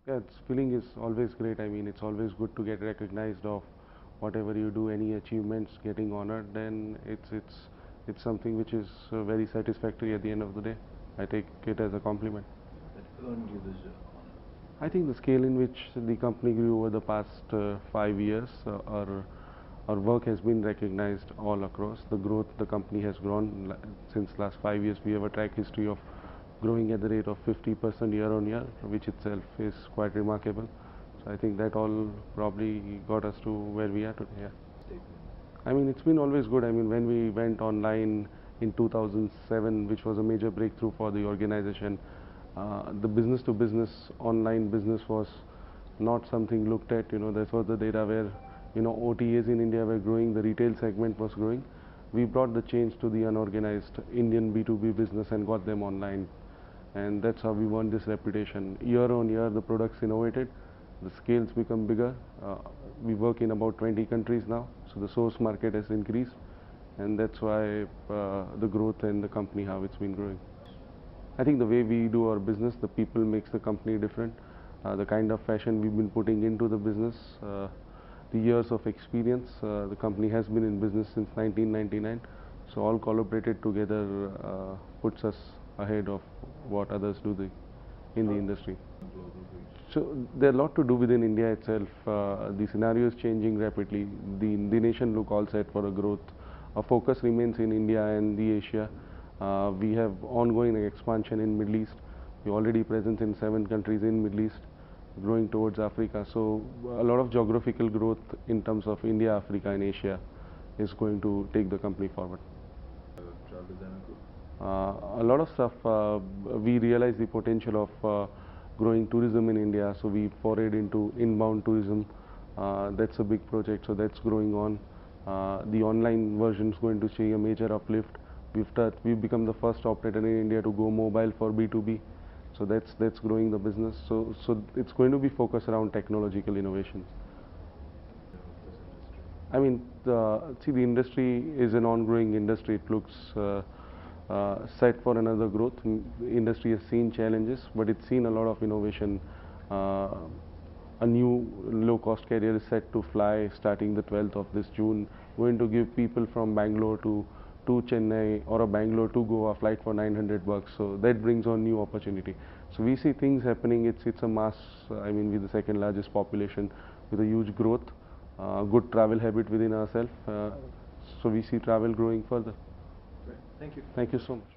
Yeah, its feeling is always great. I mean, it's always good to get recognized of whatever you do, any achievements getting honored. Then it's something which is very satisfactory at the end of the day. I take it as a compliment. That earned you this honor? I think the scale in which the company grew over the past 5 years, our work has been recognized all across. The growth the company has grown since last 5 years. We have a track history of growing at the rate of 50% year on year, which itself is quite remarkable. So I think that all probably got us to where we are today. Yeah. I mean, it's been always good. I mean, when we went online in 2007, which was a major breakthrough for the organization, the business to business online business was not something looked at. That was the data where OTAs in India were growing, the retail segment was growing. We brought the change to the unorganized Indian B2B business and got them online, and that's how we won this reputation. Year on year the products innovated, the scales become bigger. We work in about 20 countries now, so the source market has increased, and that's why the growth in the company, how it's been growing. I think the way we do our business, the people makes the company different. The kind of passion we've been putting into the business, the years of experience. The company has been in business since 1999, so all collaborated together puts us ahead of what others do in the industry. So there are a lot to do within India itself. The scenario is changing rapidly. The nation look all set for a growth. Our focus remains in India and the Asia. We have ongoing expansion in Middle East. We're already present in 7 countries in Middle East, growing towards Africa. So a lot of geographical growth in terms of India, Africa and Asia is going to take the company forward. Travel Designer Group? A lot of stuff. We realize the potential of growing tourism in India, so we forayed into inbound tourism. That's a big project, so that's growing on. The online version is going to see a major uplift. We've become the first operator in India to go mobile for B2B, so that's growing the business. So it's going to be focused around technological innovations. I mean, see, the industry is an ongoing industry. It looks set for another growth. The industry has seen challenges, but it's seen a lot of innovation. A new low-cost carrier is set to fly starting the 12th of this June, going to give people from Bangalore to Chennai or a Bangalore to Goa flight for $900. So that brings on new opportunity. So we see things happening. It's a mass. I mean, with the second largest population, with a huge growth, good travel habit within ourselves. So we see travel growing further. Great. Thank you. Thank you so much.